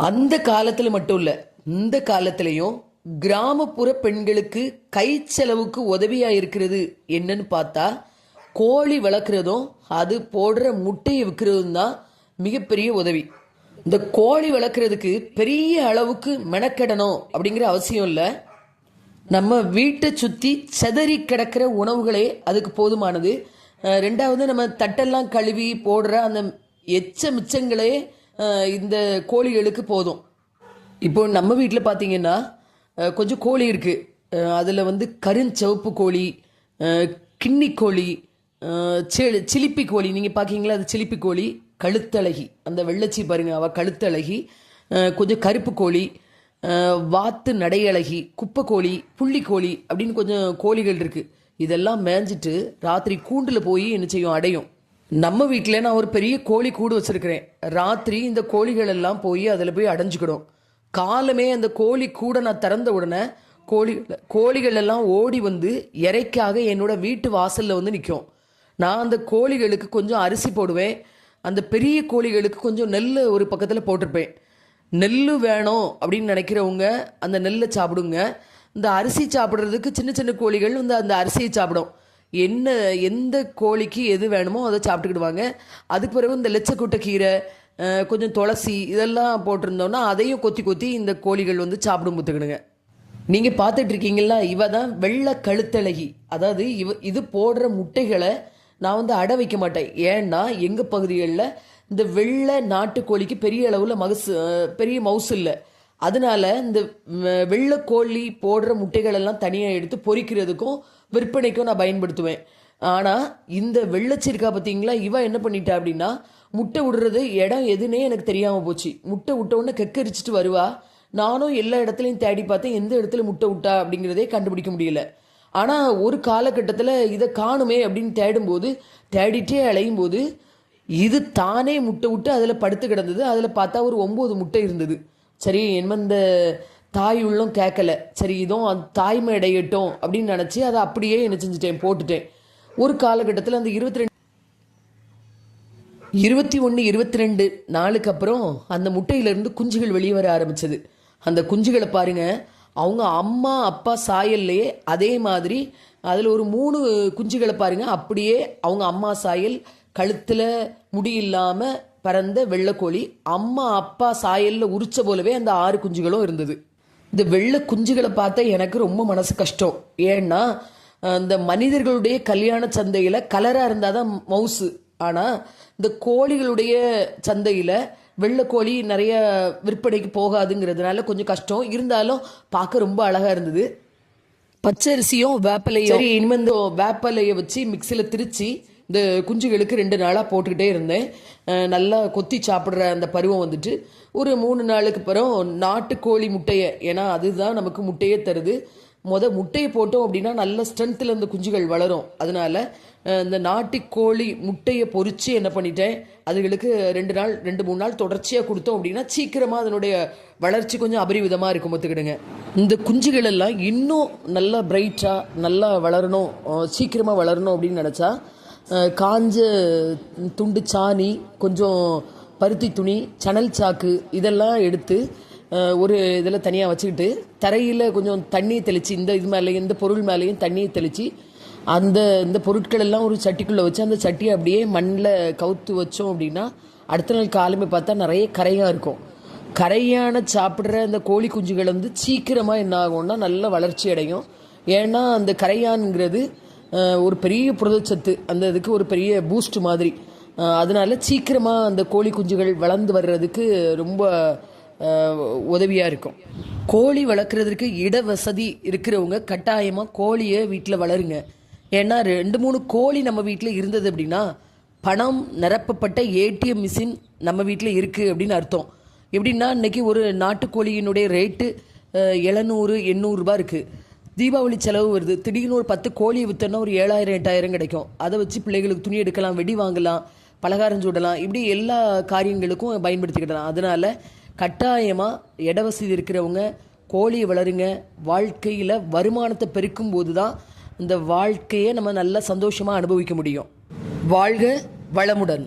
அந்த காலத்தில் மட்டும் இல்லை, இந்த காலத்திலையும் கிராமப்புற பெண்களுக்கு கை செலவுக்கு உதவியாக இருக்கிறது என்னன்னு பார்த்தா கோழி வளர்க்குறதும் அது போடுற முட்டையை விற்கிறதும் தான் மிகப்பெரிய உதவி. இந்த கோழி வளர்க்குறதுக்கு பெரிய அளவுக்கு மெனக்கெடணும் அப்படிங்கிற அவசியம் இல்லை. நம்ம வீட்டை சுற்றி செதறி கிடக்கிற உணவுகளே அதுக்கு போதுமானது. ரெண்டாவது, நம்ம தட்டெல்லாம் கழுவி போடுற அந்த மிச்சங்களே இந்த கோழிகளுக்கு போதும். இப்போ நம்ம வீட்டில் பார்த்தீங்கன்னா கொஞ்சம் கோழி இருக்குது. அதில் கருஞ்சிவப்பு கோழி, கிண்ணி கோழி, சிலிப்பி கோழி. நீங்கள் பார்க்கிங்களா, அது சிலிப்பி கோழி. கழுத்தழகி, அந்த வெள்ளச்சி பாருங்கள், அவள் கழுத்தழகி. கொஞ்சம் கருப்பு கோழி, வாத்து நடையழகி, குப்பை கோழி, புள்ளி கோழி அப்படின்னு கொஞ்சம் கோழிகள் இருக்குது. இதெல்லாம் மேய்ஞ்சிட்டு ராத்திரி கூண்டில் போய் என்ன செய்யும், அடையும். நம்ம வீட்டில் நான் ஒரு பெரிய கோழி கூடு வச்சுருக்கிறேன். ராத்திரி இந்த கோழிகள் எல்லாம் போய் அதில் போய் அடைஞ்சிக்கிடும். காலமே அந்த கோழி கூட நான் திறந்த உடனே கோழிகள் எல்லாம் ஓடி வந்து இறைக்காக என்னோட வீட்டு வாசலில் நிற்கும். நான் அந்த கோழிகளுக்கு கொஞ்சம் அரிசி போடுவேன். அந்த பெரிய கோழிகளுக்கு கொஞ்சம் நெல் ஒரு பக்கத்தில் போட்டிருப்பேன். நெல் வேணும் அப்படின்னு நினைக்கிறவங்க அந்த நெல்லை சாப்பிடுங்க. இந்த அரிசி சாப்பிட்றதுக்கு சின்ன சின்ன கோழிகள் அந்த அரிசியை சாப்பிடும். எந்த கோழிக்கு எது வேணுமோ அதை சாப்பிட்டுக்கிடுவாங்க. அதுக்கு பிறகு இந்த லெச்சக்கூட்டை கீரை, கொஞ்சம் துளசி இதெல்லாம் போட்டிருந்தோன்னா அதையும் கொத்தி கொத்தி இந்த கோழிகள் சாப்பிடும் பார்த்துக்கிடுங்க. நீங்கள் பார்த்துட்ருக்கீங்களா, இவ தான் வெள்ளை கழுத்தழகி. அதாவது இது போடுற முட்டைகளை நான் அடை வைக்க மாட்டேன். ஏன்னா எங்கள் பகுதிகளில் இந்த வெள்ளை நாட்டுக்கோழிக்கு பெரிய அளவில் பெரிய மவுசு இல்லை. அதனால இந்த வெள்ளை கோழி போடுற முட்டைகள் எல்லாம் தனியாக எடுத்து பொரிக்கிறதுக்கும் விற்பனைக்கும் நான் பயன்படுத்துவேன். ஆனால் இந்த வெள்ளச்சிருக்கா பார்த்தீங்களா, இவ என்ன பண்ணிட்டா அப்படின்னா, முட்டை விடுறது இடம் எதுனே எனக்கு தெரியாமல் போச்சு. முட்டை விட்ட உடனே கெக்கரிச்சிட்டு வருவா. நானும் எல்லா இடத்துலையும் தேடி பார்த்தேன், எந்த இடத்துல முட்டை விட்டா அப்படிங்கிறதே கண்டுபிடிக்க முடியல. ஆனால் ஒரு காலகட்டத்தில் இதை காணுமே அப்படின்னு தேடிட்டே அலையும் போது இது தானே முட்டை விட்டு அதில் படுத்து கிடந்தது. அதில் பார்த்தா ஒரு 9 முட்டை இருந்தது. சரி, இந்த தாய் உள்ளம் கேட்கல, சரி இதுவும் தாய்மை இடையட்டும் அப்படின்னு நினச்சி அதை அப்படியே என்ன செஞ்சுட்டேன், போட்டுட்டேன். ஒரு காலகட்டத்தில் அந்த 21 22 நாளுக்கு அப்புறம் அந்த முட்டையிலேருந்து குஞ்சுகள் வெளியே வர ஆரம்பிச்சது. அந்த குஞ்சுகளை பாருங்க, அவங்க அம்மா அப்பா சாயல்லையே அதே மாதிரி அதில் ஒரு 3 குஞ்சுகளை பாருங்க, அப்படியே அவங்க அம்மா சாயல், கழுத்தில் முடி இல்லாமல் பறந்த வெள்ளைக்கோழி, அம்மா அப்பா சாயலில் உரிச்ச போலவே அந்த 6 குஞ்சுகளும் இருந்தது. இந்த வெள்ளை குஞ்சுகளை பார்த்தா எனக்கு ரொம்ப மனசு கஷ்டம். ஏன்னா இந்த மனிதர்களுடைய கல்யாண சந்தையில் கலராக இருந்தால் தான் மவுசு. ஆனால் இந்த கோழிகளுடைய சந்தையில் வெள்ளைக்கோழி நிறைய விற்பனைக்கு போகாதுங்கிறதுனால கொஞ்சம் கஷ்டம். இருந்தாலும் பார்க்க ரொம்ப அழகாக இருந்தது. பச்சரிசியும் வேப்பலையும், சரி இனிமேல் இந்த வேப்பலையை வச்சு மிக்சியில் திரிச்சு இந்த குஞ்சுகளுக்கு 2 நாளாக போட்டுக்கிட்டே இருந்தேன். நல்லா கொத்தி சாப்பிட்ற அந்த பருவம் ஒரு 3 நாளுக்கு அப்புறம் நாட்டுக்கோழி முட்டையை, ஏன்னா அதுதான் நமக்கு முட்டையே தருது. முட்டையை போட்டோம் அப்படின்னா நல்ல ஸ்ட்ரென்த்தில் அந்த குஞ்சுகள் வளரும். அதனால இந்த நாட்டுக்கோழி முட்டையை பொறிச்சு என்ன பண்ணிட்டேன், அதுகளுக்கு 2-3 நாள் தொடர்ச்சியாக கொடுத்தோம் அப்படின்னா சீக்கிரமாக அதனுடைய வளர்ச்சி கொஞ்சம் அபரிவிதமாக இருக்கும் பார்த்துக்கிடுங்க. இந்த குஞ்சுகள் எல்லாம் இன்னும் நல்லா பிரைட்டாக நல்லா வளரணும், சீக்கிரமாக வளரணும் அப்படின்னு நினச்சா காஞ்ச துண்டு சாணி, கொஞ்சம் பருத்தி துணி, சணல் சாக்கு இதெல்லாம் எடுத்து ஒரு இதில் தனியாக வச்சுக்கிட்டு தரையில் கொஞ்சம் தண்ணியை தெளித்து இது மேலேயும் இந்த பொருள் மேலேயும் தண்ணியை தெளித்து இந்த பொருட்கள் எல்லாம் ஒரு சட்டிக்குள்ளே வச்சு அந்த சட்டியை அப்படியே மண்ணில் கவுத்து வச்சோம் அப்படின்னா அடுத்த நாள் காலமே பார்த்தா நிறைய கரையாக இருக்கும். கரையான சாப்பிட்ற அந்த கோழி குஞ்சுகள் சீக்கிரமாக என்ன ஆகும்னா நல்ல வளர்ச்சி அடையும். ஏன்னா அந்த கரையான்ங்கிறது ஒரு பெரிய புரதச்சத்து, அந்த இதுக்கு ஒரு பெரிய பூஸ்ட் மாதிரி. அதனால சீக்கிரமாக அந்த கோழி குஞ்சுகள் வளர்ந்து வர்றதுக்கு ரொம்ப உதவியாக இருக்கும். கோழி வளர்க்குறதுக்கு இட வசதி இருக்கிறவங்க கட்டாயமாக கோழியை வீட்டில் வளருங்க. ஏன்னா 2-3 கோழி நம்ம வீட்டில் இருந்தது அப்படின்னா பணம் நிரப்பப்பட்ட ஏடிஎம் மிஷின் நம்ம வீட்டில் இருக்குது அப்படின்னு அர்த்தம். எப்படின்னா இன்றைக்கி ஒரு நாட்டுக்கோழியினுடைய ரேட்டு 700-800 ரூபா இருக்குது. தீபாவளி செலவு வருது, திடீர்னு ஒரு 10 கோழியை விற்றோன்னா ஒரு 7000-8000 கிடைக்கும். அதை வச்சு பிள்ளைகளுக்கு துணி எடுக்கலாம், வெடி வாங்கலாம், பலகாரம் சுடலாம், இப்படி எல்லா காரியங்களுக்கும் பயன்படுத்திக்கிடலாம். அதனால் கட்டாயமாக இட வசதி இருக்கிறவங்க கோழியை வளருங்க. வாழ்க்கையில் வருமானத்தை பெருக்கும் போது தான் இந்த வாழ்க்கையை நம்ம நல்லா சந்தோஷமாக அனுபவிக்க முடியும். வாழ்க வளமுடன்.